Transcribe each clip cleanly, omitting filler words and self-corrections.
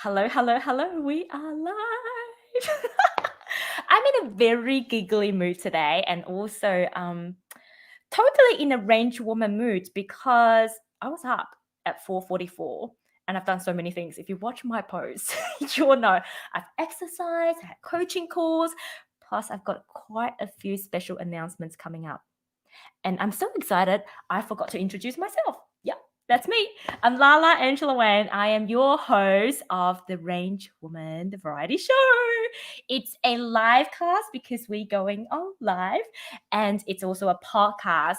Hello, hello, hello. We are live. I'm in a very giggly mood today and also totally in a range woman mood because I was up at 4:44 and I've done so many things. If you watch my posts, you'll know I've exercised, had coaching calls, plus I've got quite a few special announcements coming up. And I'm so excited, I forgot to introduce myself. Yep, that's me. I'm Lala Angela Wayne. I am your host of the Range Woman, the variety show. It's a live cast because we're going on live, and it's also a podcast.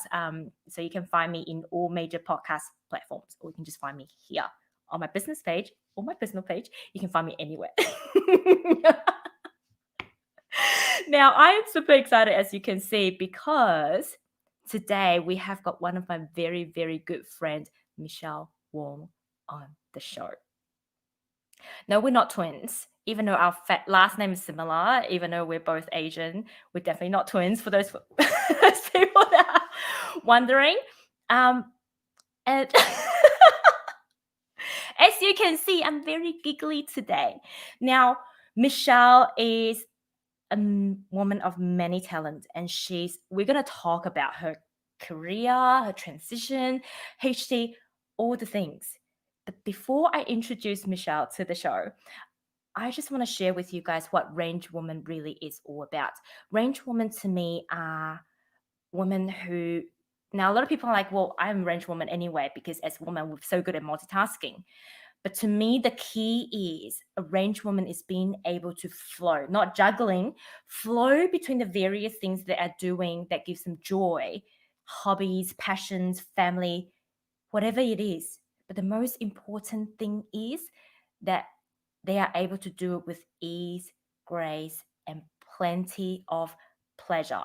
So you can find me in all major podcast platforms, or you can just find me here on my business page or my personal page. You can find me anywhere. Now, I am super excited, as you can see, because today we have got one of my very, very good friends, Michelle Wong, on the show. No, we're not twins, even though our last name is similar, even though we're both Asian. We're definitely not twins for those people that are wondering. And as you can see, I'm very giggly today. Now, Michelle is a woman of many talents, and we're going to talk about her career, her transition, HD, all the things. But before I introduce Michelle to the show, I just want to share with you guys what range woman really is all about. Range women to me are women who, now a lot of people are like, well, I'm a range woman anyway, because as a woman, we're so good at multitasking. But to me, the key is a range woman is being able to flow, not juggling, flow between the various things they are doing that gives them joy, hobbies, passions, family, whatever it is. But the most important thing is that they are able to do it with ease, grace, and plenty of pleasure.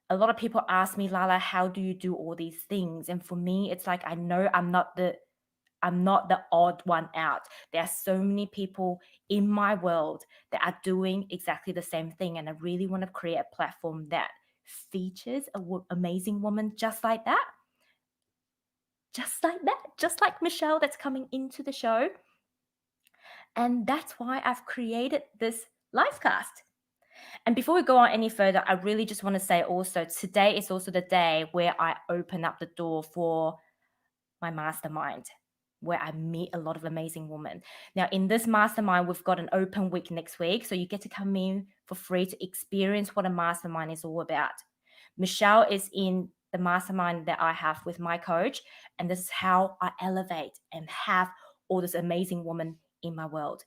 A lot of people ask me, Lala, how do you do all these things? And for me, it's like I know I'm not the odd one out. There are so many people in my world that are doing exactly the same thing. And I really want to create a platform that features an amazing woman just like that. Just like Michelle that's coming into the show. And that's why I've created this live cast. And before we go on any further, I really just want to say also, today is also the day where I open up the door for my mastermind, where I meet a lot of amazing women. Now, in this mastermind, we've got an open week next week. So you get to come in for free to experience what a mastermind is all about. Michelle is in the mastermind that I have with my coach. And this is how I elevate and have all this amazing women in my world.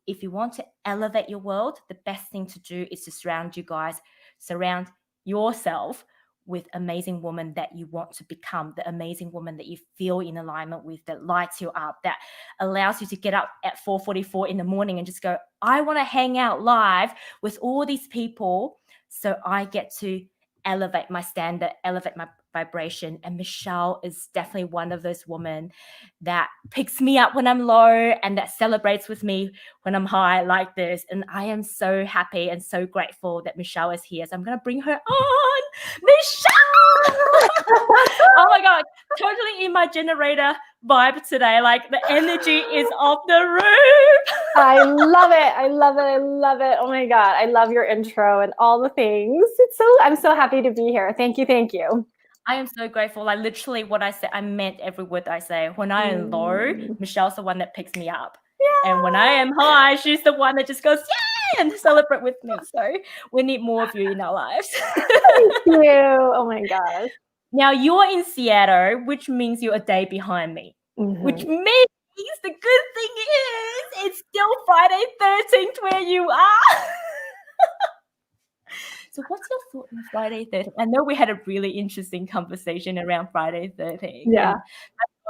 If you want to elevate your world, the best thing to do is to surround yourself with amazing woman that you want to become, the amazing woman that you feel in alignment with, that lights you up, that allows you to get up at 4:44 in the morning and just go, I want to hang out live with all these people so I get to elevate my standard, elevate my vibration. And Michelle is definitely one of those women that picks me up when I'm low and that celebrates with me when I'm high like this. And I am so happy and so grateful that Michelle is here. So I'm going to bring her on. Michelle! Oh my God, totally in my generator vibe today. Like the energy is off the roof. I love it. I love it. I love it. Oh my God. I love your intro and all the things. I'm so happy to be here. Thank you. Thank you. I am so grateful. Like literally what I said, I meant every word I say. When I am low, Michelle's the one that picks me up. Yeah. And when I am high, she's the one that just goes, yay, and celebrate with me. So we need more of you in our lives. Thank you. Oh my gosh. Now you're in Seattle, which means you're a day behind me. Which means the good thing is it's still Friday 13th where you are. So what's your thought on Friday 13th? I know we had a really interesting conversation around Friday 13th. Yeah. And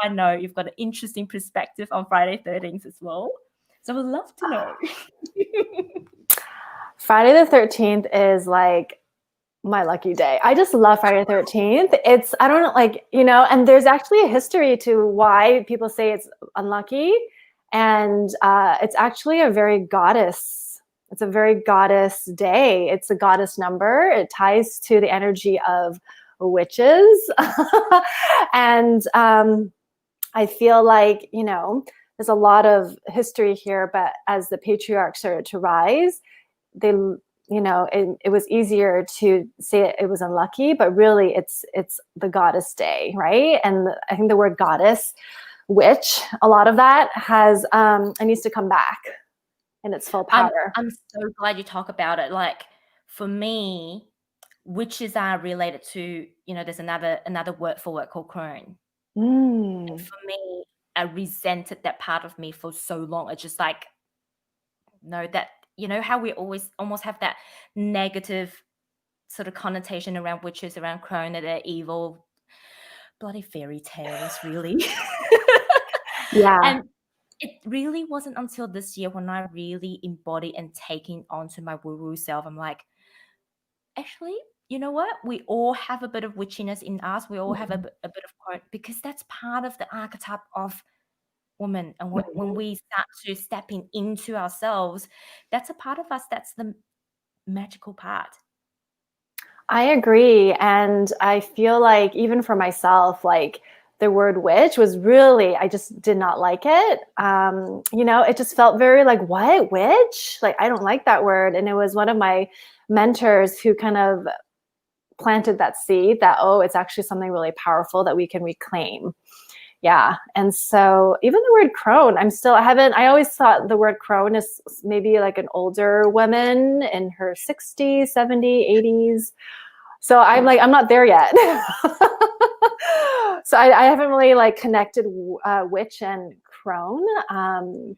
I know you've got an interesting perspective on Friday 13th as well. So I would love to know. Friday the 13th is like my lucky day. I just love Friday the 13th. I don't know, like, and there's actually a history to why people say it's unlucky. And it's actually a very goddess day. It's a goddess number. It ties to the energy of witches. And I feel like, there's a lot of history here, but as the patriarchs started to rise, they, it was easier to say it was unlucky, but really it's the goddess day, right? And I think the word goddess, witch, a lot of that has it needs to come back in its full power. I'm so glad you talk about it. Like, for me, witches are related to, there's another word for it called crone. And for me, I resented that part of me for so long. It's just like, no, that, how we always almost have that negative sort of connotation around witches, around crone, that they're evil, bloody fairy tales, really. Yeah. And it really wasn't until this year when I really embodied and taking onto my woo-woo self. I'm like, actually, you know what? We all have a bit of witchiness in us. We all have a bit of crone, because that's part of the archetype of woman. And when we start to stepping into ourselves, that's a part of us. That's the magical part. I agree. And I feel like even for myself, like the word witch was really, I just did not like it. It just felt very like, what, witch? Like, I don't like that word. And it was one of my mentors who kind of planted that seed that, it's actually something really powerful that we can reclaim. Yeah. And so even the word crone, I always thought the word crone is maybe like an older woman in her 60s, 70s, 80s. So I'm like, I'm not there yet. So I haven't really like connected witch and crone.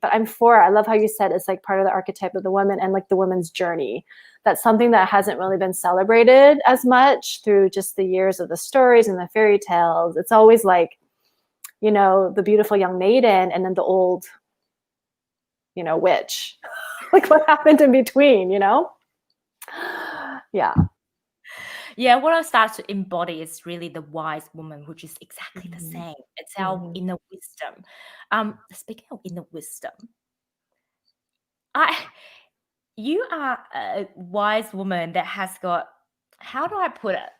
But I love how you said it's like part of the archetype of the woman and like the woman's journey. That's something that hasn't really been celebrated as much through just the years of the stories and the fairy tales. It's always like, the beautiful young maiden and then the old, witch. Like what happened in between, Yeah. Yeah, what I start to embody is really the wise woman, which is exactly the same. It's our inner wisdom. Speaking of inner wisdom, you are a wise woman that has got, how do I put it?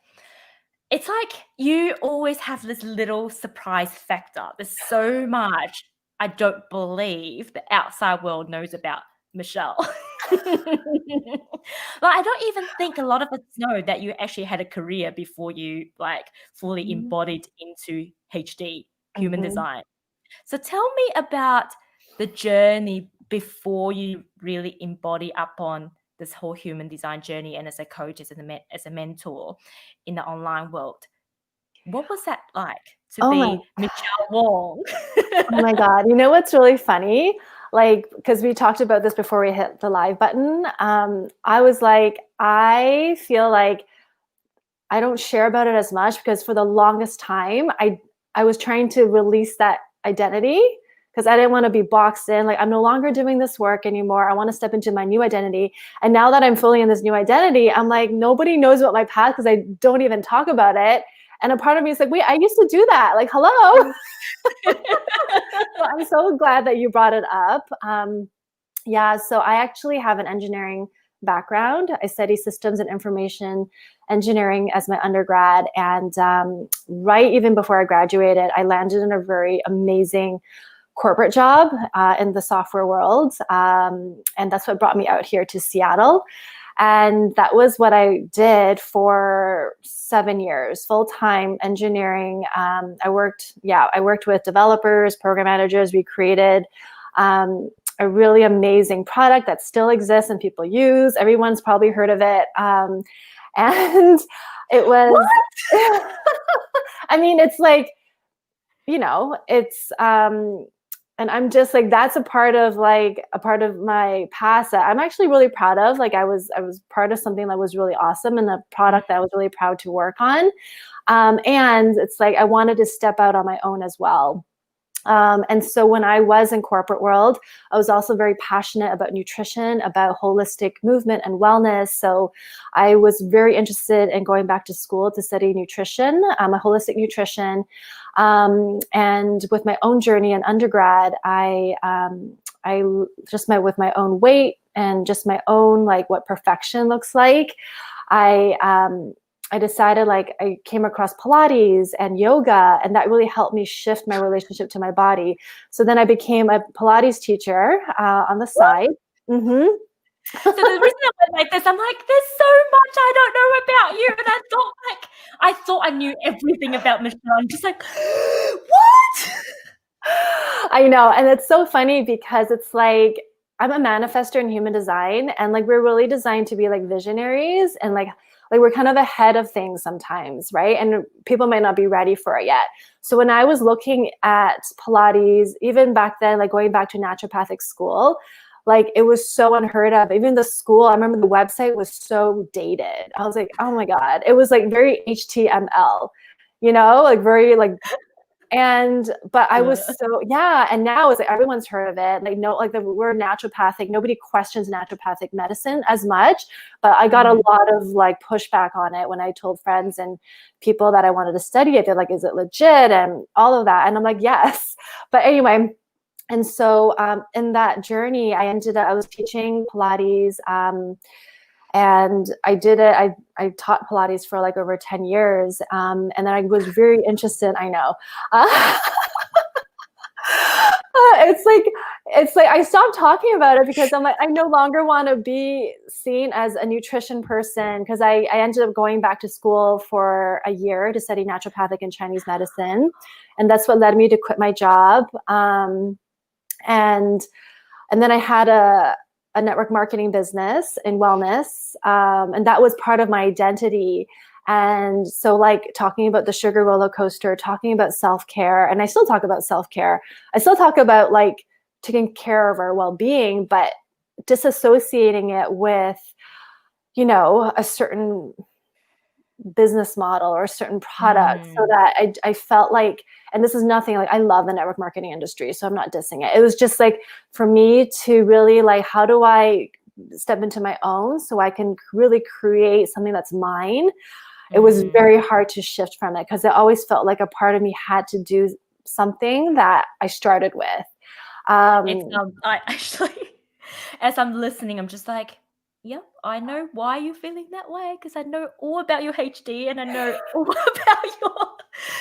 It's like you always have this little surprise factor. There's so much I don't believe the outside world knows about Michelle. Like, I don't even think a lot of us know that you actually had a career before you like fully embodied into HD, human design. So tell me about the journey before you really embody upon this whole human design journey, and as a coach, as a mentor in the online world. What was that like to be Michelle Wong? Oh my God. You know what's really funny? Like, because we talked about this before we hit the live button. I was like, I feel like I don't share about it as much because for the longest time, I was trying to release that identity because I didn't want to be boxed in. Like, I'm no longer doing this work anymore. I want to step into my new identity. And now that I'm fully in this new identity, I'm like, nobody knows about my path because I don't even talk about it. And a part of me is like, wait, I used to do that. Like, hello. So I'm so glad that you brought it up. So I actually have an engineering background. I study systems and information engineering as my undergrad. And right even before I graduated, I landed in a very amazing corporate job in the software world. And that's what brought me out here to Seattle. And that was what I did for 7 years, full-time engineering. I worked with developers, program managers. We created a really amazing product that still exists and people use. Everyone's probably heard of it. And it was, I mean, it's like, it's, and I'm just like, that's a part of my past that I'm actually really proud of. Like I was part of something that was really awesome and a product that I was really proud to work on. And it's like, I wanted to step out on my own as well. And so when I was in corporate world, I was also very passionate about nutrition, about holistic movement and wellness. So I was very interested in going back to school to study nutrition, a holistic nutrition. And with my own journey in undergrad, I just met with my own weight and just my own, like what perfection looks like. I I decided like I came across Pilates and yoga, and that really helped me shift my relationship to my body. So then I became a Pilates teacher on the side. Mm-hmm. So the reason I went like this, I'm like, there's so much I don't know about you. And I thought I knew everything about Michelle. I'm just like, what? I know. And it's so funny because it's like, I'm a manifestor in human design, and like we're really designed to be like visionaries, and like we're kind of ahead of things sometimes, right? And people might not be ready for it yet. So when I was looking at Pilates, even back then, like going back to naturopathic school, like it was so unheard of. Even the school, I remember the website was so dated. I was like, oh my God. It was like very HTML, like very like, but I was so, yeah. And now it's like everyone's heard of it. Like, no, like the word naturopathic, nobody questions naturopathic medicine as much, but I got a lot of like pushback on it when I told friends and people that I wanted to study it. They're like, is it legit? And all of that. And I'm like, yes. But anyway, and so in that journey, I was teaching Pilates, and I did it. I taught Pilates for like over 10 years. And then I was very interested, I know. It's like I stopped talking about it because I'm like, I no longer want to be seen as a nutrition person, because I ended up going back to school for a year to study naturopathic and Chinese medicine. And that's what led me to quit my job. And then I had a network marketing business in wellness, and that was part of my identity. And so like talking about the sugar roller coaster, talking about self-care, and I still talk about self-care. I still talk about like taking care of our well-being, but disassociating it with, a certain business model or a certain product, so that I felt like, and this is nothing, like I love the network marketing industry, so I'm not dissing it. It was just like for me to really like, how do I step into my own so I can really create something that's mine? It was very hard to shift from it because it always felt like a part of me had to do something that I started with. I actually, as I'm listening, I'm just like, yep, I know why you're feeling that way, because I know all about your HD and I know all about your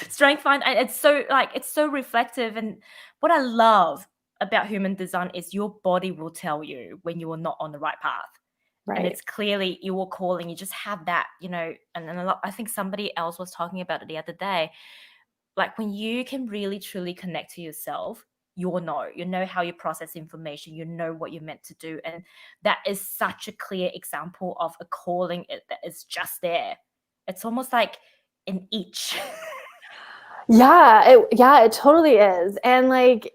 strength find. And it's so reflective. And what I love about human design is your body will tell you when you are not on the right path. Right. And it's clearly your calling. You just have that, and I think somebody else was talking about it the other day. Like when you can really truly connect to yourself, you know how you process information, you know what you're meant to do. And that is such a clear example of a calling that is just there. It's almost like an itch. It totally is. And like,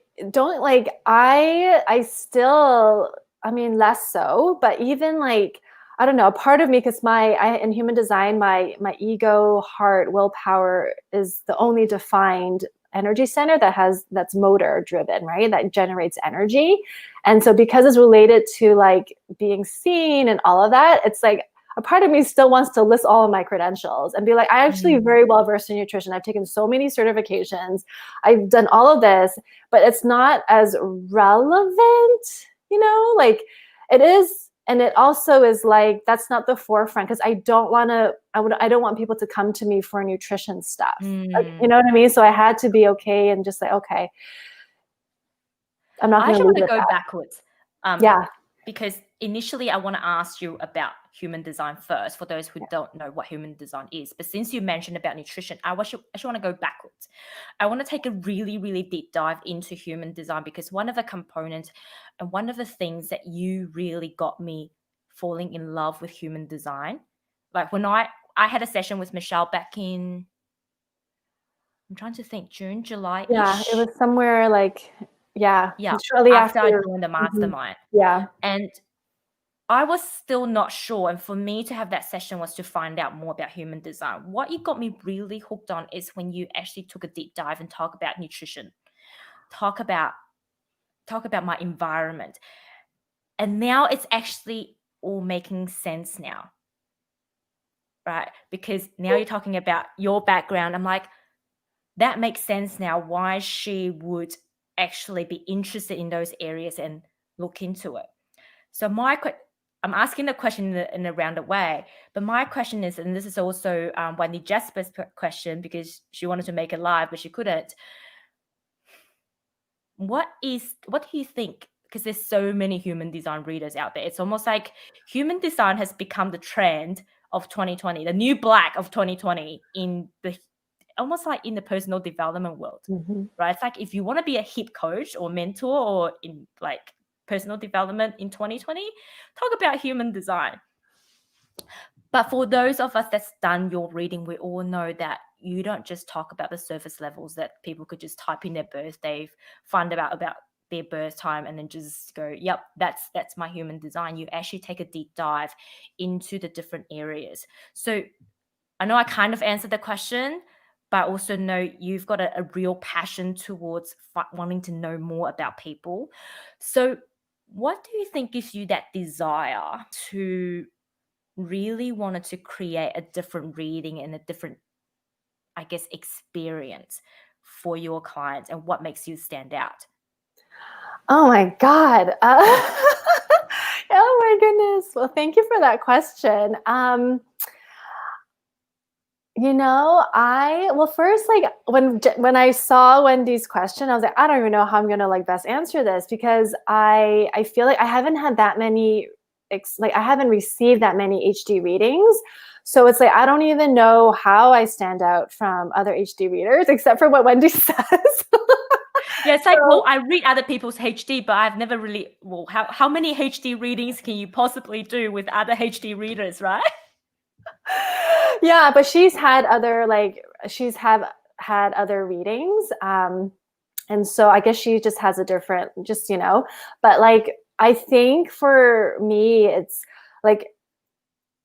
I still, I mean, less so, but even like, I don't know, a part of me, because in human design, my ego, heart, willpower is the only defined energy center that's motor driven, right? That generates energy. And so because it's related to like being seen and all of that, it's like a part of me still wants to list all of my credentials and be like, I actually very well versed in nutrition. I've taken so many certifications. I've done all of this, but it's not as relevant, like it is. And it also is like, that's not the forefront, because I don't want people to come to me for nutrition stuff. Like, you know what I mean? So I had to be okay and just like, okay, I'm not going to want to leave go that. backwards. Yeah. Because initially I want to ask you about human design first, for those who don't know what human design is. But since you mentioned about nutrition, I actually want to go backwards. I want to take a really, really deep dive into human design, because one of the components and one of the things that you really got me falling in love with human design, like when I had a session with Michelle back in, I'm trying to think, June, July-ish. Yeah, it was somewhere like, shortly after I joined the mastermind. Yeah. And I was still not sure. And for me to have that session was to find out more about human design. What you got me really hooked on is when you actually took a deep dive and talk about nutrition, talk about my environment. And now it's actually all making sense now, right? Because now you're talking about your background. I'm like, that makes sense now why she would actually be interested in those areas and look into it. So I'm asking the question in a rounded way, but my question is, and this is also Wendy Jasper's question, because she wanted to make it live, but she couldn't. What do you think? Because there's so many human design readers out there. It's almost like human design has become the trend of 2020, the new black of 2020 almost like in the personal development world, right? It's like if you want to be a hip coach or mentor or in like personal development in 2020, talk about human design. But for those of us that's done your reading, we all know that you don't just talk about the surface levels that people could just type in their birthday, find out about their birth time, and then just go, yep, that's my human design. You actually take a deep dive into the different areas. So I know I kind of answered the question, but I also know you've got a real passion towards wanting to know more about people. So what do you think gives you that desire to really wanted to create a different reading and a different, I guess, experience for your clients, and what makes you stand out? Oh my God. Oh my goodness. Well, thank you for that question. First, like when I saw Wendy's question, I was like, I don't even know how I'm going to like best answer this, because I feel like I haven't had that many, I haven't received that many HD readings. So it's like, I don't even know how I stand out from other HD readers, except for what Wendy says. Yeah, it's like, well, I read other people's HD, but I've never really, how many HD readings can you possibly do with other HD readers, right? Yeah, but she's had other had other readings. And so I guess she just has a different, but like, I think for me, it's like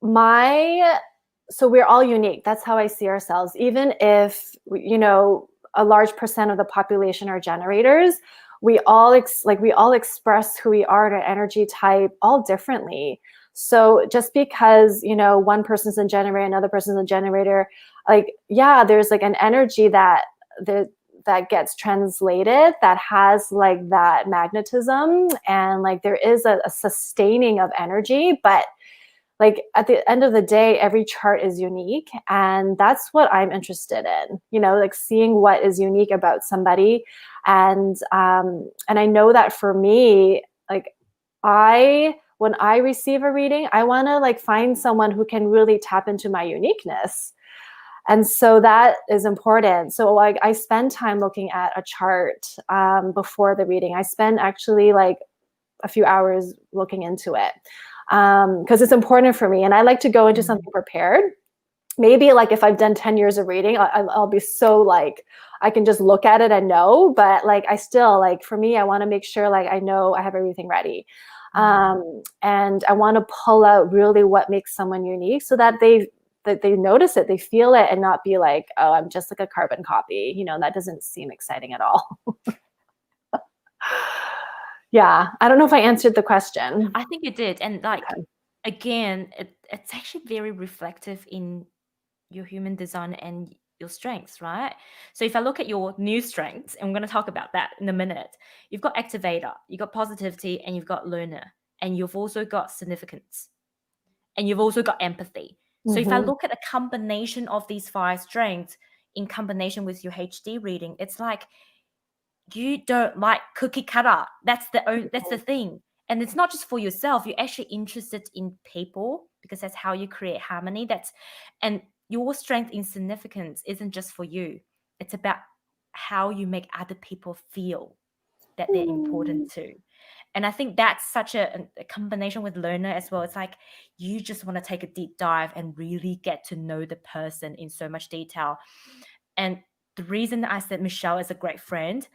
so we're all unique. That's how I see ourselves. Even if, a large percent of the population are generators, we all express who we are, our energy type, all differently. So just because, one person's a generator, another person's a generator, like, yeah, there's like an energy that gets translated, that has like that magnetism, and like there is a sustaining of energy. But like at the end of the day, every chart is unique, and that's what I'm interested in, like seeing what is unique about somebody. And I know that for me, like when I receive a reading, I want to like find someone who can really tap into my uniqueness. And so that is important. So like I spend time looking at a chart before the reading. I spend actually like a few hours looking into it because it's important for me. And I like to go into something prepared. Maybe like if I've done 10 years of reading, I'll be so like, I can just look at it and know. But like I still, like for me, I want to make sure like I know I have everything ready. And I want to pull out really what makes someone unique, so that they notice it, they feel it, and not be like, oh, I'm just like a carbon copy. That doesn't seem exciting at all. Yeah, I don't know if I answered the question. I think you did. And like, again, it's actually very reflective in your human design and your strengths, right? So if I look at your new strengths, and we're going to talk about that in a minute, you've got activator, you've got positivity, and you've got learner, and you've also got significance, and you've also got empathy. So if I look at a combination of these 5 strengths in combination with your HD reading, it's like you don't like cookie cutter. That's the thing. And it's not just for yourself. You're actually interested in people, because that's how you create harmony. And your strength in significance isn't just for you. It's about how you make other people feel that they're important too. And I think that's such a combination with learner as well. It's like you just want to take a deep dive and really get to know the person in so much detail. And the reason I said Michelle is a great friend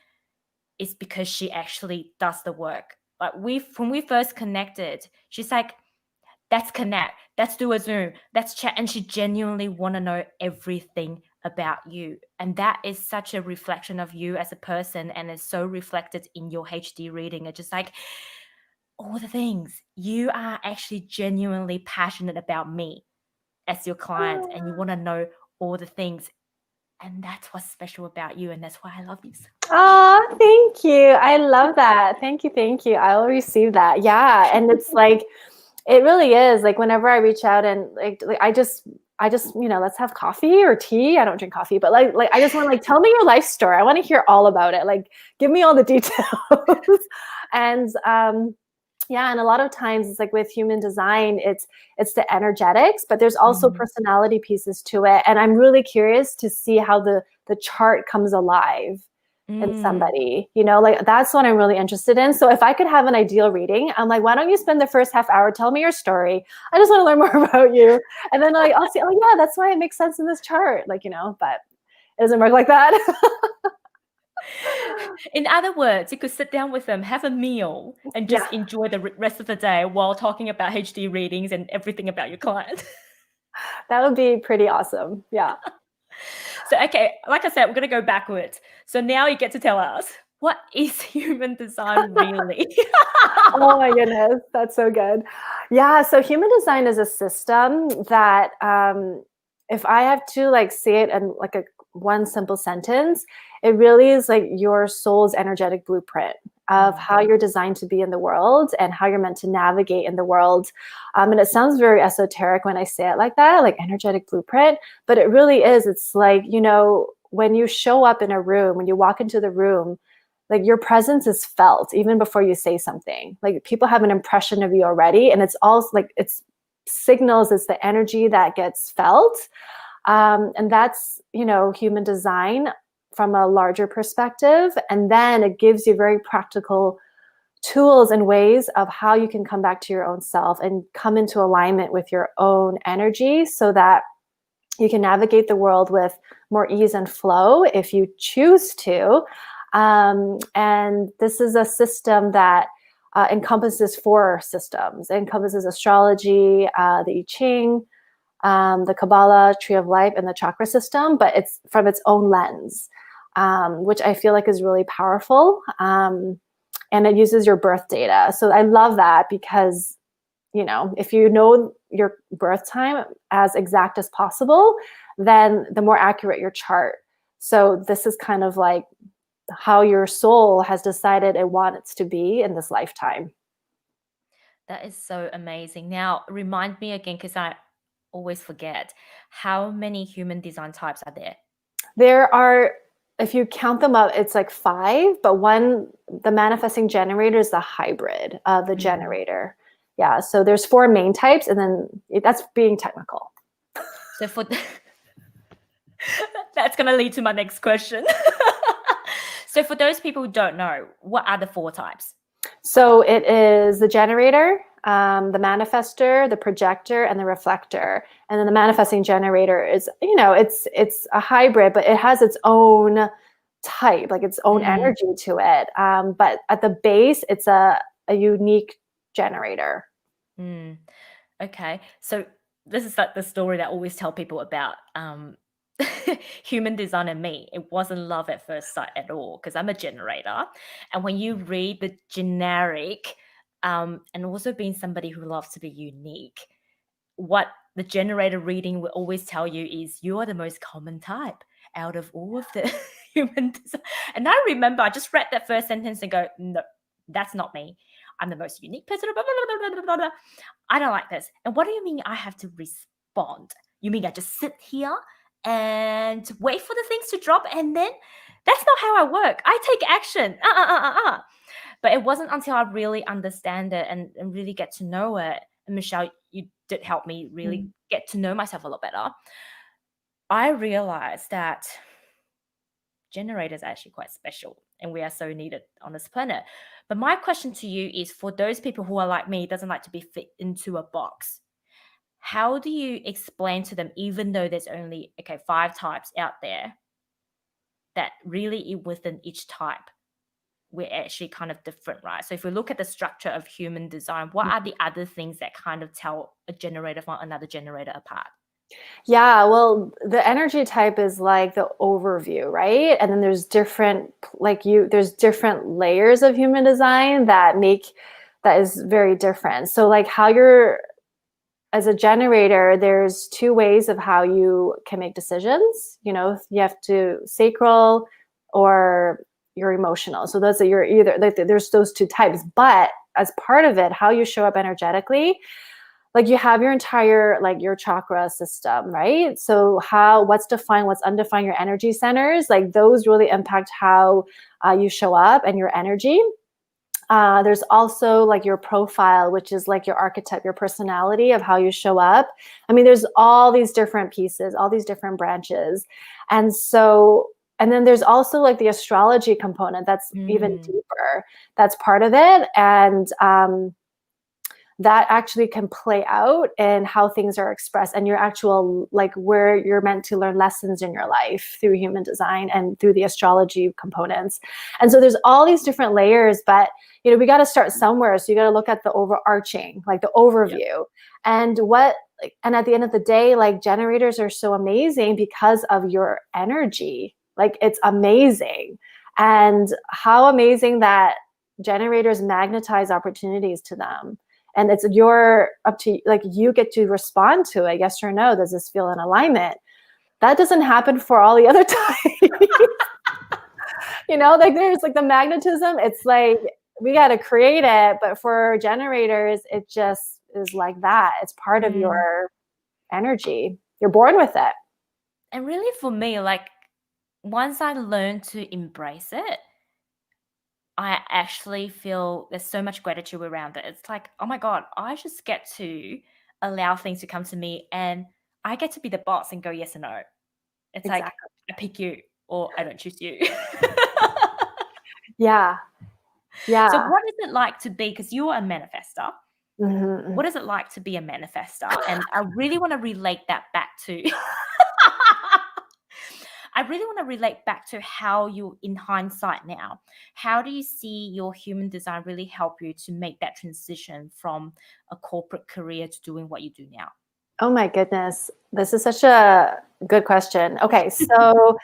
is because she actually does the work. Like when we first connected, she's like, let's connect, let's do a Zoom, let's chat. And she genuinely want to know everything about you. And that is such a reflection of you as a person, and is so reflected in your HD reading. It's just like all the things. You are actually genuinely passionate about me as your client, and you want to know all the things. And that's what's special about you. And that's why I love you so much. Oh, thank you. I love that. Thank you. I will receive that. Yeah. And it's like, It really is. Like whenever I reach out and like I just, let's have coffee or tea. I don't drink coffee, but like I just want to like, tell me your life story. I want to hear all about it. Like give me all the details. And yeah, and a lot of times it's like with human design, it's the energetics, but there's also personality pieces to it. And I'm really curious to see how the chart comes alive in somebody, like that's what I'm really interested in. So if I could have an ideal reading, I'm like, why don't you spend the first half hour, tell me your story. I just want to learn more about you. And then like, I'll see, oh yeah, that's why it makes sense in this chart. Like, but it doesn't work like that. In other words, you could sit down with them, have a meal, and just enjoy the rest of the day while talking about HD readings and everything about your client. That would be pretty awesome. Yeah. So, okay, like I said, we're going to go backwards. So now you get to tell us, what is human design really? Oh my goodness, that's so good. Yeah, so human design is a system that if I have to like say it in like one simple sentence, it really is like your soul's energetic blueprint of how you're designed to be in the world and how you're meant to navigate in the world. And it sounds very esoteric when I say it like that, like energetic blueprint, but it really is. It's like, when you show up in a room, when you walk into the room, like your presence is felt even before you say something. Like people have an impression of you already, and it's all like it's signals, it's the energy that gets felt. And that's, human design from a larger perspective. And then it gives you very practical tools and ways of how you can come back to your own self and come into alignment with your own energy so that you can navigate the world with more ease and flow if you choose to. And this is a system that encompasses 4 systems. It encompasses astrology, the I Ching, the Kabbalah, Tree of Life, and the chakra system, but it's from its own lens, which I feel like is really powerful. And it uses your birth data. So I love that because, if you know your birth time as exact as possible, then the more accurate your chart. So this is kind of like how your soul has decided it wants to be in this lifetime. That is so amazing. Now, remind me again, because I always forget, how many human design types are there? There are, if you count them up, it's like 5, but the manifesting generator is the hybrid of the generator. Yeah, so there's 4 main types, and then that's being technical. So that's going to lead to my next question. So for those people who don't know, what are the 4 types? So it is the generator, the manifester, the projector, and the reflector. And then the manifesting generator is, it's a hybrid, but it has its own type, like its own energy to it. But at the base, it's a unique generator. Okay. So this is like the story that I always tell people about human design and me. It wasn't love at first sight at all because I'm a generator. And when you read the generic, and also being somebody who loves to be unique, what the generator reading will always tell you is you are the most common type out of all of the human design. And I remember I just read that first sentence and go, no, that's not me. I'm the most unique person. Blah, blah, blah, blah, blah. I don't like this. And what do you mean I have to respond? You mean I just sit here and wait for the things to drop, and then that's not how I work. I take action. But it wasn't until I really understand it and really get to know it. And Michelle, you did help me really get to know myself a lot better. I realized that generators are actually quite special and we are so needed on this planet. But my question to you is, for those people who are like me, doesn't like to be fit into a box, how do you explain to them, even though there's only 5 types out there, that really within each type we're actually kind of different, right? So if we look at the structure of human design, what are the other things that kind of tell a generator from another generator apart? Yeah, well, the energy type is like the overview, right? And then there's different, there's different layers of human design that is very different. So like how you're, as a generator, there's 2 ways of how you can make decisions. You have to sacral or you're emotional. So you're either, like, there's those 2 types, but as part of it, how you show up energetically, like you have your entire, like your chakra system, right? So what's defined, what's undefined, your energy centers, like those really impact how you show up and your energy. There's also like your profile, which is like your archetype, your personality of how you show up. I mean, there's all these different pieces, all these different branches. And so, and then there's also like the astrology component that's even deeper. That's part of it. And that actually can play out in how things are expressed and your actual, like where you're meant to learn lessons in your life through human design and through the astrology components. And so there's all these different layers, but you know, we got to start somewhere. So you got to look at the overarching, like the overview. And and at the end of the day, like generators are so amazing because of your energy. Like it's amazing. And how amazing that generators magnetize opportunities to them. And it's up to, like, you get to respond to it, yes or no. Does this feel in alignment? That doesn't happen for all the other types. You know, like there's like the magnetism. It's like, we got to create it. But for generators, it just is like that. It's part of your energy. You're born with it. And really for me, like once I learned to embrace it, I actually feel there's so much gratitude around it. It's like, oh my God, I just get to allow things to come to me and I get to be the boss and go yes or no. It's Exactly. like, I pick you or I don't choose you. Yeah. Yeah. So what is it like to be, because you're a manifester. Mm-hmm. What is it like to be a manifester? And I really want to relate that back to I really want to relate back to how you, in hindsight now, how do you see your human design really help you to make that transition from a corporate career to doing what you do now? Oh my goodness. This is such a good question. Okay, so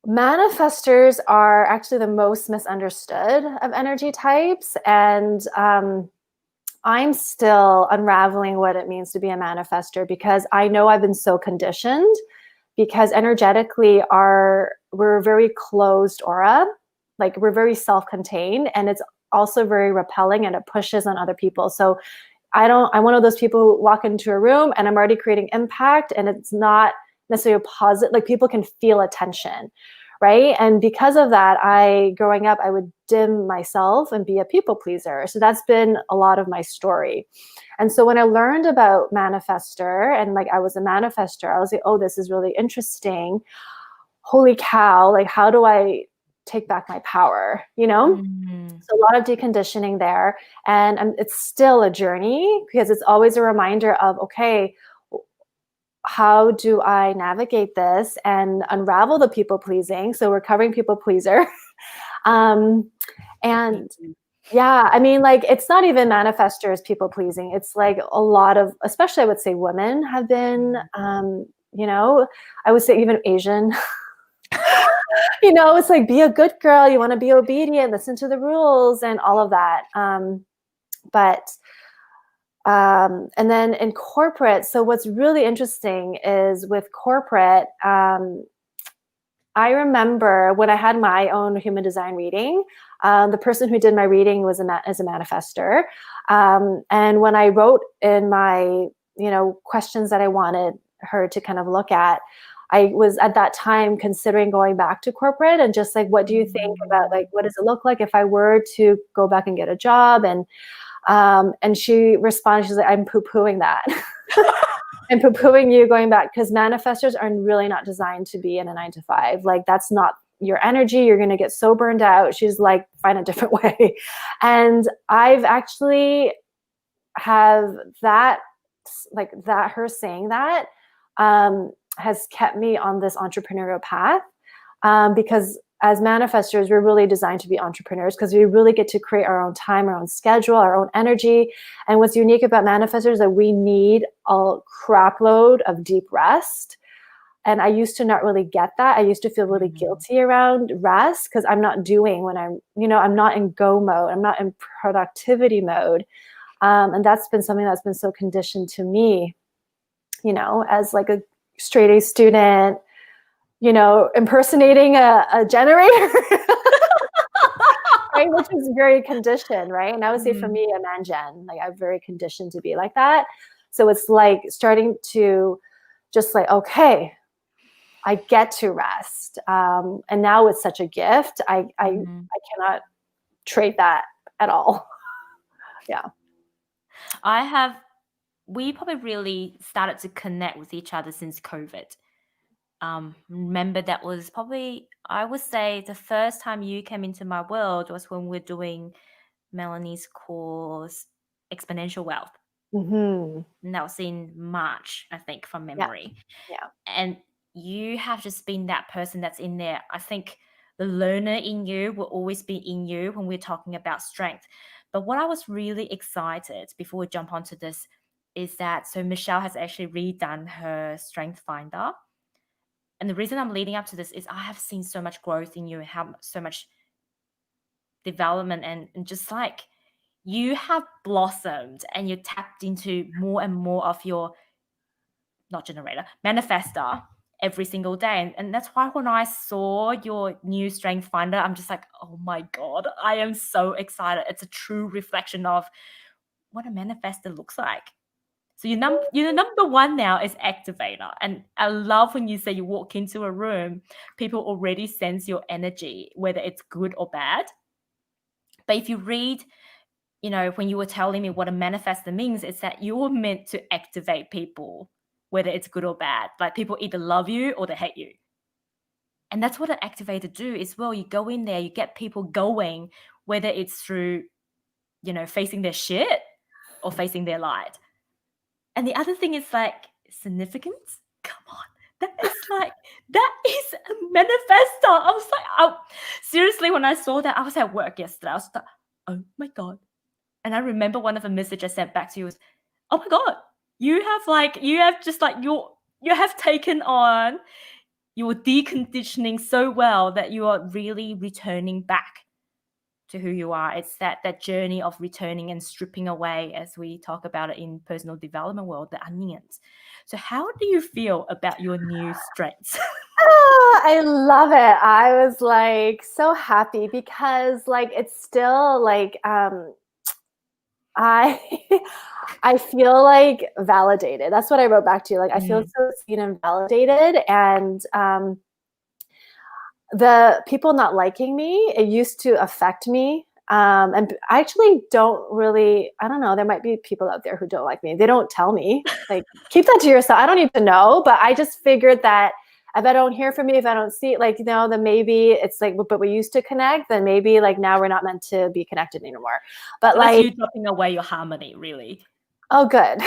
manifestors are actually the most misunderstood of energy types. And I'm still unraveling what it means to be a manifestor, because I know I've been so conditioned, because energetically we're a very closed aura, like we're very self-contained, and it's also very repelling and it pushes on other people. So I'm one of those people who walk into a room and I'm already creating impact, and it's not necessarily a positive, like people can feel attention, right? And because of that, growing up, I would dim myself and be a people pleaser. So that's been a lot of my story. And so when I learned about manifestor and like I was a manifestor, I was like, oh, this is really interesting. Holy cow, like how do I take back my power, you know? So a lot of deconditioning there. And it's still a journey, because it's always a reminder of, okay, how do I navigate this and unravel the people pleasing? So we're covering people pleaser. And yeah, I mean, like, it's not even manifestors people pleasing. It's like a lot of, especially I would say women have been, you know, I would say even Asian, you know, it's like, be a good girl. You want to be obedient, listen to the rules and all of that. And then in corporate, so what's really interesting is with corporate, I remember when I had my own human design reading, the person who did my reading is a manifestor. And when I wrote in my, you know, questions that I wanted her to kind of look at, I was at that time considering going back to corporate, and just like, what do you think about, like, what does it look like if I were to go back and get a job? And she responded, she's like, I'm poo-pooing that. I'm poo-pooing you going back, because manifestors are really not designed to be in a 9-to-5. Like, that's not your energy. You're going to get so burned out. She's like, find a different way. And I've actually have that, like that, her saying that has kept me on this entrepreneurial path, because as manifestors, we're really designed to be entrepreneurs, because we really get to create our own time, our own schedule, our own energy. And what's unique about manifestors is that we need a crap load of deep rest. And I used to not really get that. I used to feel really guilty around rest, because I'm not doing when I'm, you know, I'm not in go mode. I'm not in productivity mode. And that's been something that's been so conditioned to me, you know, as like a straight A student, you know, impersonating a generator. right? Which is very conditioned, right? And I would say for Mm. me, a man gen, like I'm very conditioned to be like that. So it's like starting to just like, okay, I get to rest. And now it's such a gift. I cannot trade that at all. Yeah. We probably really started to connect with each other since COVID. Remember that was probably, I would say, the first time you came into my world was when we're doing Melanie's course, Exponential Wealth. Mm-hmm. And that was in March, I think, from Yeah. memory. Yeah. And you have just been that person that's in there. I think the learner in you will always be in you when we're talking about strength. But what I was really excited before we jump onto this is that, so Michelle has actually redone her Strength Finder. And the reason I'm leading up to this is I have seen so much growth in you and how so much development and just like you have blossomed and you tapped into more and more of your, not generator, manifester every single day. And that's why when I saw your new Strength Finder, I'm just like, oh my God, I am so excited. It's a true reflection of what a manifester looks like. So your number one now is Activator. And I love when you say you walk into a room, people already sense your energy, whether it's good or bad. But if you read, when you were telling me what a manifester means, it's that you're meant to activate people, whether it's good or bad. Like people either love you or they hate you. And that's what an activator do as well. You go in there, you get people going, whether it's through, facing their shit or facing their light. And the other thing is like significance. Come on. That is a manifestor. I was like, seriously, when I saw that, I was at work yesterday. I was like, oh my God. And I remember one of the messages I sent back to you was, oh my God, you have taken on your deconditioning so well that you are really returning back to who you are. It's that journey of returning and stripping away, as we talk about it in personal development world, the onions. So how do you feel about your new strengths? I love it. I was like so happy because like it's still like I I feel like validated. That's what I wrote back to you. Like I feel so seen and validated, and the people not liking me, it used to affect me. And I actually don't really, I don't know, there might be people out there who don't like me. They don't tell me. Like, keep that to yourself. I don't need to know, but I just figured that if I don't hear from you, if I don't see it, like, then maybe it's like, but we used to connect, then maybe like now we're not meant to be connected anymore. But so like, that's you dropping away your harmony, really. Oh, good.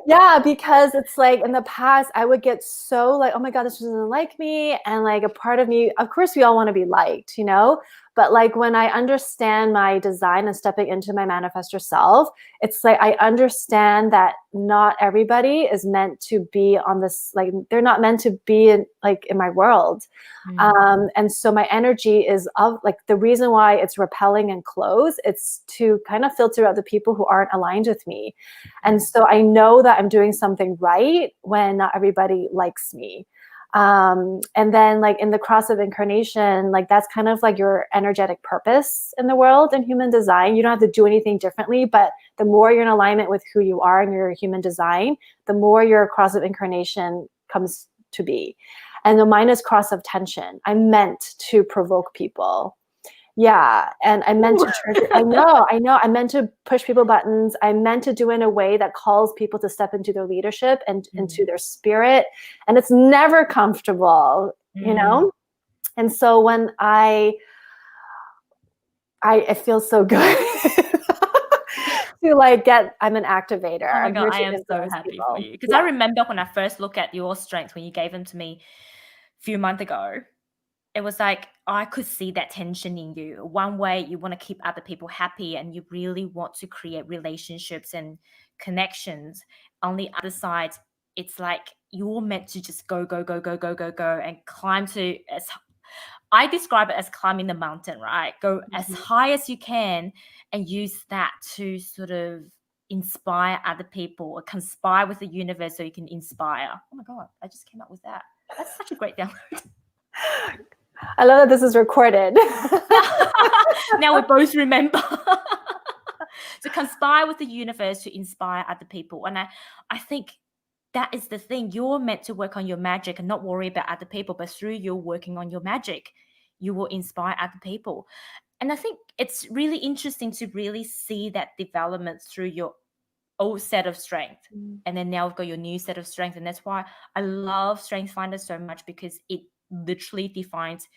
Yeah, because it's like in the past, I would get so like, oh my God, this person doesn't like me. And like a part of me, of course, we all want to be liked, But like when I understand my design and stepping into my manifestor self, it's like I understand that not everybody is meant to be on this, like they're not meant to be in my world. And so my energy is of like the reason why it's repelling and closed, it's to kind of filter out the people who aren't aligned with me. And so I know that I'm doing something right when not everybody likes me. And then like in the cross of incarnation, like that's kind of like your energetic purpose in the world and human design. You don't have to do anything differently, but the more you're in alignment with who you are and your human design, the more your cross of incarnation comes to be. And the mine is cross of tension. I'm meant to provoke people. Yeah. And I meant to trigger. I know. I meant to push people buttons. I meant to do in a way that calls people to step into their leadership and into their spirit. And it's never comfortable, And so when I it feels so good to like I'm an activator. Oh my I'm here God, I to am so influence happy people. for you. Because I remember when I first looked at your strengths, when you gave them to me a few months ago, it was like I could see that tension in you. One way you want to keep other people happy and you really want to create relationships and connections. On the other side, it's like you're meant to just go and climb to I describe it as climbing the mountain, right? Go as high as you can and use that to sort of inspire other people or conspire with the universe so you can inspire. Oh my God, I just came up with that. That's such a great download. I love that this is recorded. Now we both remember. To conspire with the universe to inspire other people. And I think that is the thing. You're meant to work on your magic and not worry about other people, but through you working on your magic, you will inspire other people. And I think it's really interesting to really see that development through your old set of strength. And then now we've got your new set of strength. And that's why I love Strength Finder so much, because it literally defines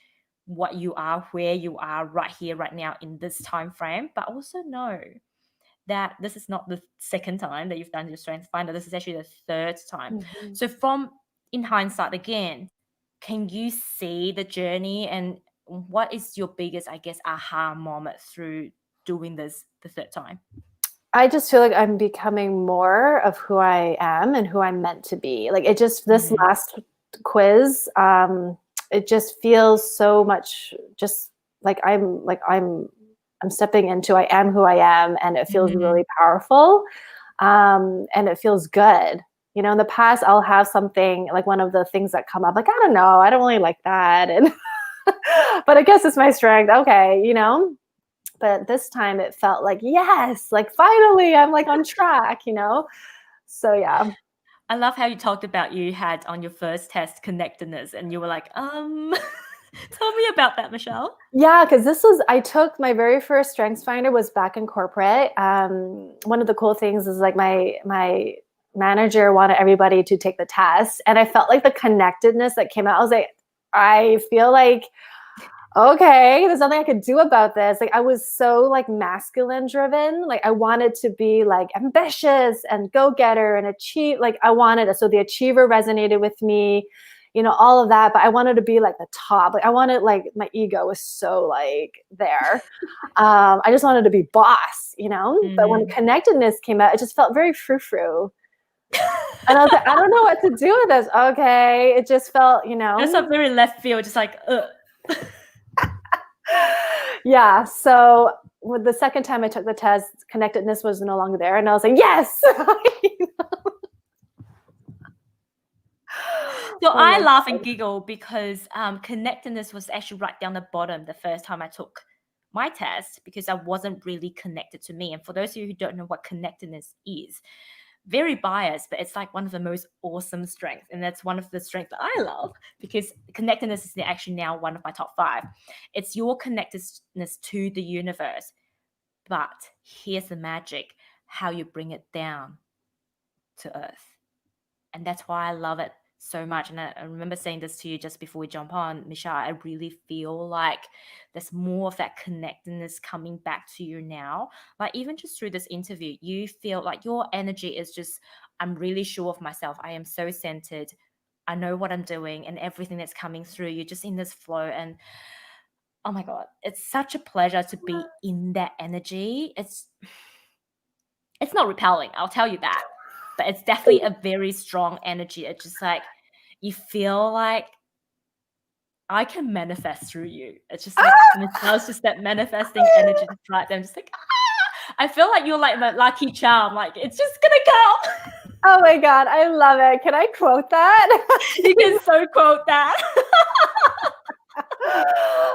what you are, where you are right here, right now in this time frame. But also know that this is not the second time that you've done your Strength Finder. This is actually the third time. So from in hindsight again, can you see the journey, and what is your biggest, I guess, aha moment through doing this the third time? I just feel like I'm becoming more of who I am and who I'm meant to be. Like it just, this last quiz, it just feels so much just like I'm stepping into, I am who I am, and it feels really powerful. And it feels good. You know, in the past, I'll have something like one of the things that come up, like, I don't know, I don't really like that. And but I guess it's my strength. Okay. You know, but this time it felt like, yes, like finally I'm like on track, you know? So yeah. I love how you talked about you had on your first test connectedness, and you were like, tell me about that, Michelle. Yeah, because I took my very first Strengths Finder was back in corporate. One of the cool things is like my manager wanted everybody to take the test, and I felt like the connectedness that came out. I was like, I feel like, okay, there's nothing I could do about this. Like I was so like masculine driven. Like I wanted to be like ambitious and go-getter and achieve. Like I wanted it. So the achiever resonated with me, you know, all of that. But I wanted to be like the top. Like I wanted, like my ego was so like there. I just wanted to be boss, you know. But when connectedness came out, it just felt very frou-frou. And I was like, I don't know what to do with this. Okay, it just felt, you know, it's a very left field, just like yeah. So with the second time I took the test, connectedness was no longer there, and I was like, yes. So I laugh and giggle because connectedness was actually right down the bottom the first time I took my test, because I wasn't really connected to me. And for those of you who don't know what connectedness is, very biased, but it's like one of the most awesome strengths. And that's one of the strengths that I love, because connectedness is actually now one of my top 5. It's your connectedness to the universe. But here's the magic, how you bring it down to earth. And that's why I love it so much. And I remember saying this to you just before we jump on, Michelle, I really feel like there's more of that connectedness coming back to you now. Like even just through this interview, you feel like your energy is just, I'm really sure of myself. I am so centered. I know what I'm doing, and everything that's coming through, you're just in this flow. And oh my God, it's such a pleasure to be in that energy. It's not repelling, I'll tell you that. But it's definitely a very strong energy. It's just like, you feel like I can manifest through you. It's just like, Michelle's just that manifesting energy just right there. I'm just like, I feel like you're like my lucky charm. Like, it's just going to come. Oh my God, I love it. Can I quote that? You can so quote that.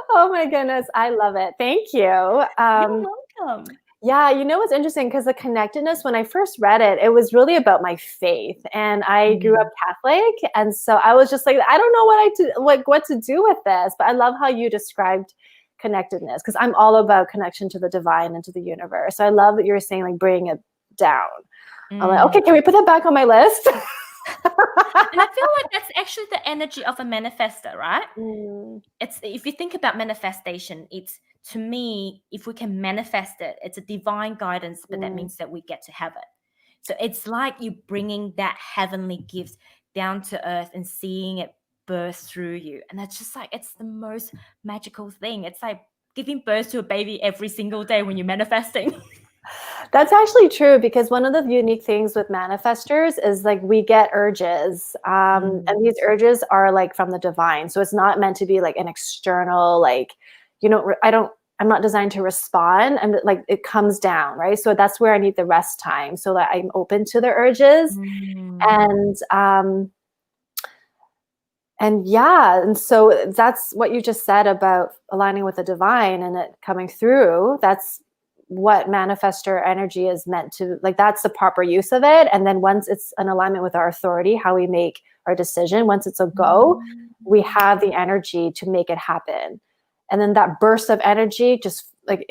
Oh my goodness, I love it. Thank you. You're welcome. Yeah, you know what's interesting, because the connectedness, when I first read it, it was really about my faith, and I grew up Catholic, and so I was just like, I don't know what to do with this. But I love how you described connectedness, because I'm all about connection to the divine and to the universe. So I love that you're saying like bring it down. I'm like, okay, can we put that back on my list? And I feel like that's actually the energy of a manifester, right? It's, if you think about manifestation, it's, to me, if we can manifest it, it's a divine guidance, but that means that we get to have it. So it's like you bringing that heavenly gift down to earth and seeing it burst through you. And that's just like, it's the most magical thing. It's like giving birth to a baby every single day when you're manifesting. That's actually true, because one of the unique things with manifestors is like we get urges, and these urges are like from the divine. So it's not meant to be like an external, like, you know, I'm not designed to respond. And like it comes down, right? So that's where I need the rest time, so that I'm open to the urges. And And so that's what you just said about aligning with the divine and it coming through. That's what manifestor energy is meant to, like, that's the proper use of it. And then once it's in alignment with our authority, how we make our decision, once it's a go, we have the energy to make it happen. And then that burst of energy, just like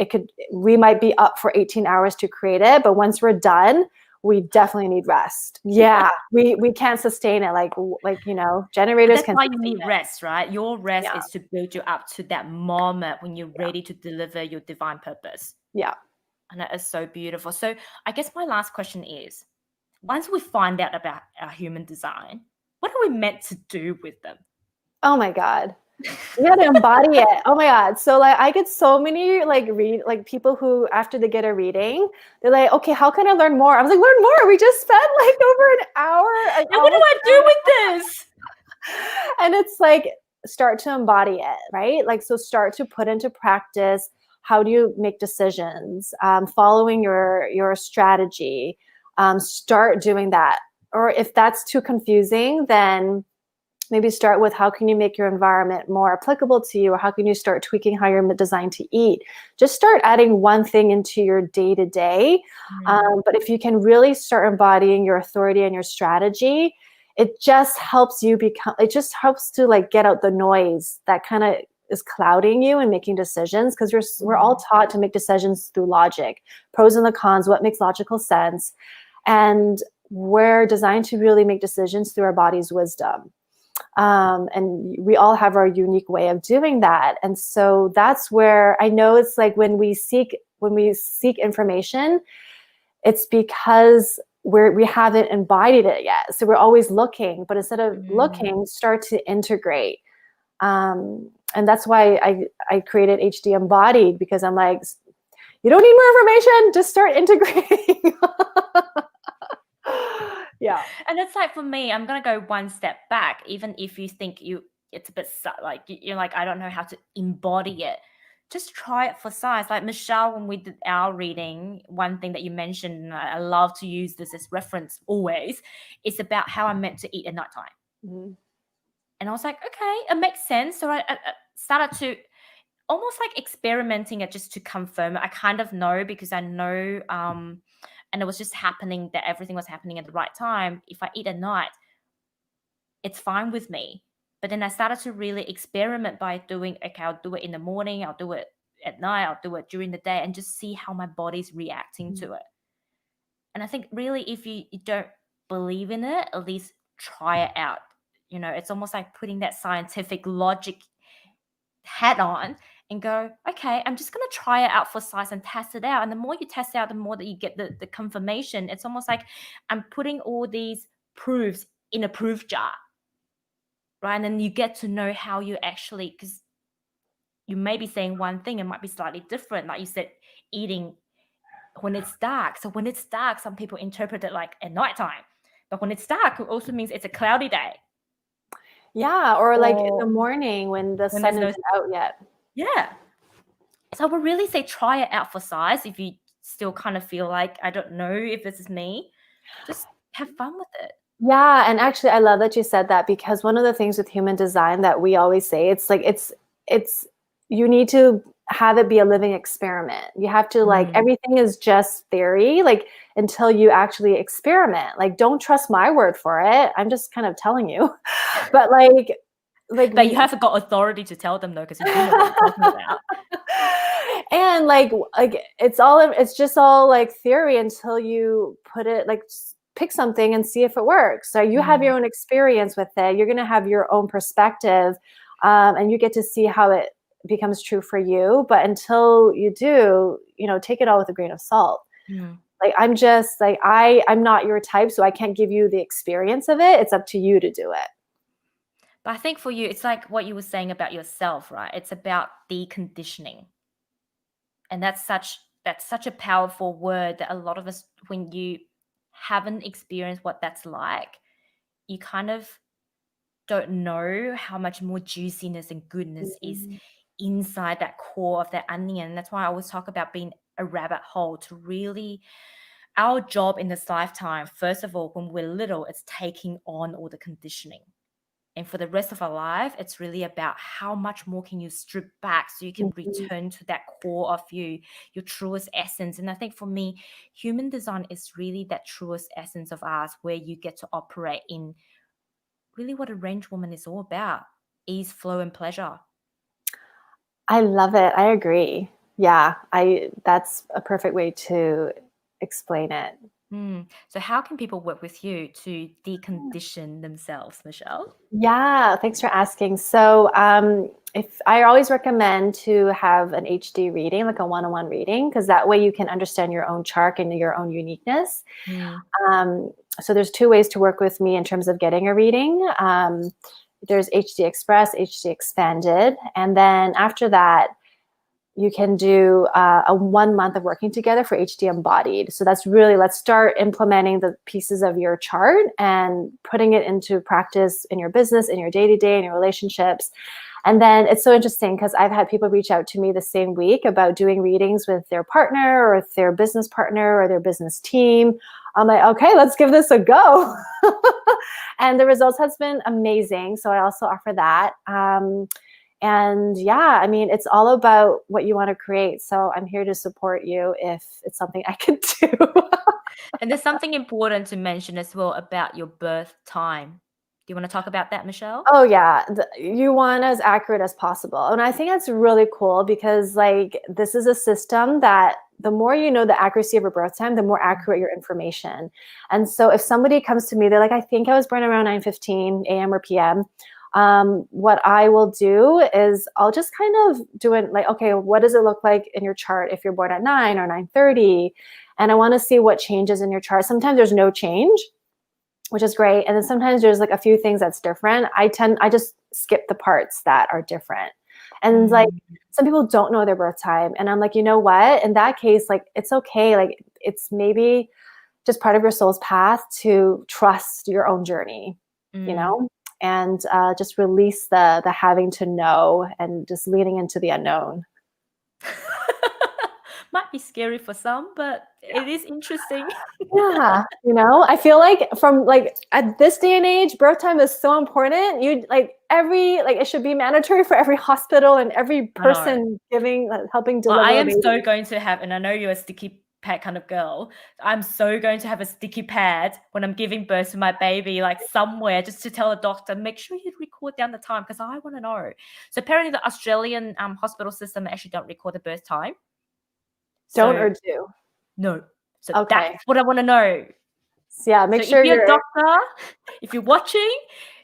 we might be up for 18 hours to create it, but once we're done, we definitely need rest. Yeah, we can't sustain it. Like generators That's can. why you need rest, right? Your rest Yeah. is to build you up to that moment when you're ready to deliver your divine purpose. Yeah. And that is so beautiful. So I guess my last question is, once we find out about our human design, what are we meant to do with them? Oh my God. You gotta embody it. Oh my God. So like I get so many people who after they get a reading, they're like, okay, how can I learn more? I was like, learn more. We just spent like over an hour. And what do I do with this? And it's like, start to embody it, right? Like, so start to put into practice. How do you make decisions? Following your strategy. Start doing that. Or if that's too confusing, then maybe start with how can you make your environment more applicable to you, or how can you start tweaking how you're designed to eat. Just start adding one thing into your day-to-day. But if you can really start embodying your authority and your strategy, it just helps to like get out the noise that kind of is clouding you and making decisions, because we're all taught to make decisions through logic, pros and the cons, what makes logical sense. And we're designed to really make decisions through our body's wisdom. And we all have our unique way of doing that. And so that's where I know it's like when we seek information, it's because we haven't embodied it yet. So we're always looking, but instead of looking, start to integrate. And that's why I created HD Embodied, because I'm like, you don't need more information, just start integrating. Yeah. And it's like, for me, I'm going to go one step back. Even if you think it's a bit like, you're like, I don't know how to embody it. Just try it for size. Like Michelle, when we did our reading, one thing that you mentioned, and I love to use this as reference always, is about how I'm meant to eat at nighttime. And I was like, okay, it makes sense. So I started to almost like experimenting it just to confirm it. I kind of know, because I know, and it was just happening, that everything was happening at the right time. If I eat at night, it's fine with me. But then I started to really experiment by doing, okay, I'll do it in the morning, I'll do it at night, I'll do it during the day, and just see how my body's reacting to it. And I think really, if you don't believe in it, at least try it out. It's almost like putting that scientific logic hat on and go, okay, I'm just going to try it out for size and test it out. And the more you test out, the more that you get the confirmation. It's almost like I'm putting all these proofs in a proof jar, right? And then you get to know how you actually, because you may be saying one thing, it might be slightly different. Like you said, eating when it's dark. So when it's dark, some people interpret it like at nighttime. But when it's dark, it also means it's a cloudy day. Yeah, or like in the morning when the sun isn't out yet. Yeah. So I would really say try it out for size. If you still kind of feel like, I don't know if this is me, just have fun with it. Yeah. And actually, I love that you said that, because one of the things with human design that we always say, it's like, you need to have it be a living experiment. You have to like, everything is just theory, like until you actually experiment. Like, don't trust my word for it. I'm just kind of telling you, but but you haven't got authority to tell them though, because you do know what you're talking about. And like it's just all like theory until you put it, like, pick something and see if it works. So you have your own experience with it. You're going to have your own perspective, and you get to see how it becomes true for you. But until you do, take it all with a grain of salt. Like, I'm just like, I'm not your type, so I can't give you the experience of it. It's up to you to do it. But I think for you, it's like what you were saying about yourself, right? It's about deconditioning. And that's such a powerful word that a lot of us, when you haven't experienced what that's like, you kind of don't know how much more juiciness and goodness is inside that core of that onion. That's why I always talk about being a rabbit hole. To really, our job in this lifetime, first of all, when we're little, it's taking on all the conditioning. And for the rest of our life, it's really about how much more can you strip back so you can return to that core of you, your truest essence. And I think for me, human design is really that truest essence of ours, where you get to operate in really what a range woman is all about: ease, flow, and pleasure. I love it. I agree. Yeah, that's a perfect way to explain it. So how can people work with you to decondition themselves, Michelle? Yeah, thanks for asking. So if I always recommend to have an HD reading, like a one-on-one reading, because that way you can understand your own chart and your own uniqueness. So there's 2 ways to work with me in terms of getting a reading. There's HD Express, HD Expanded, and then after that, you can do a 1 month of working together for HD Embodied. So that's really, let's start implementing the pieces of your chart and putting it into practice in your business, in your day-to-day, in your relationships. And then it's so interesting because I've had people reach out to me the same week about doing readings with their partner or with their business partner or their business team. I'm like, okay, let's give this a go. And the results has been amazing. So I also offer that. And yeah, I mean, it's all about what you want to create. So I'm here to support you if it's something I can do. And there's something important to mention as well about your birth time. Do you want to talk about that, Michelle? Oh yeah, you want as accurate as possible. And I think that's really cool because like this is a system that the more you know the accuracy of your birth time, the more accurate your information. And so if somebody comes to me, they're like, I think I was born around 9:15 a.m. or p.m. What I will do is I'll just kind of do it like, okay, what does it look like in your chart if you're born at 9 or 9:30? And I want to see what changes in your chart. Sometimes there's no change, which is great. And then sometimes there's like a few things that's different. I just skip the parts that are different. And like some people don't know their birth time. And I'm like, you know what? In that case, like it's okay. Like it's maybe just part of your soul's path to trust your own journey, you know? And just release the having to know and just leaning into the unknown. Might be scary for some, but it is interesting. Yeah, you know, I feel like from like at this day and age, birth time is so important. You like it should be mandatory for every hospital and every person giving helping deliver. Well, I am so going to have, and I know you're a sticky pad kind of girl. I'm so going to have a sticky pad when I'm giving birth to my baby, like somewhere, just to tell a doctor, make sure you record down the time because I want to know. So apparently, the Australian hospital system actually don't record the birth time. Don't or do? No. So that's what I want to know. Yeah, make sure if you're a doctor, if you're watching,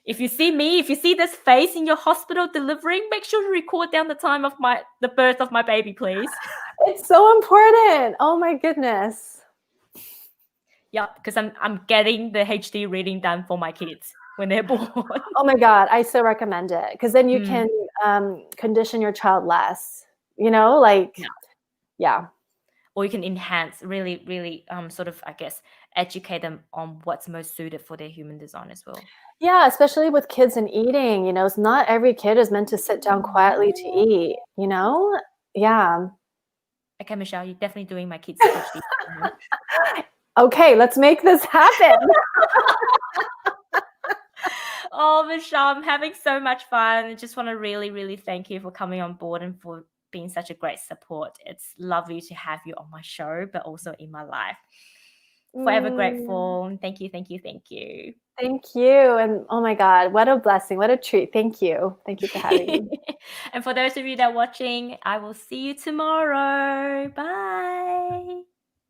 if you see me, if you see this face in your hospital delivering, make sure you record down the time of the birth of my baby, please. It's so important. Oh my goodness. Yeah, because I'm getting the HD reading done for my kids when they're born. Oh my God, I so recommend it because then you can condition your child less. You know, like yeah. Or you can enhance, really, really sort of, I guess, educate them on what's most suited for their human design as well. Yeah, especially with kids and eating, you know, it's not every kid is meant to sit down quietly to eat, you know? Yeah. Okay, Michelle, you're definitely doing my kids' HD. Okay, let's make this happen. Oh, Michelle, I'm having so much fun. I just want to really, really thank you for coming on board and for being such a great support. It's lovely to have you on my show, but also in my life. Forever grateful. Thank you, thank you, thank you. Thank you. And oh my God, what a blessing. What a treat. Thank you. Thank you for having me. And for those of you that are watching, I will see you tomorrow. Bye.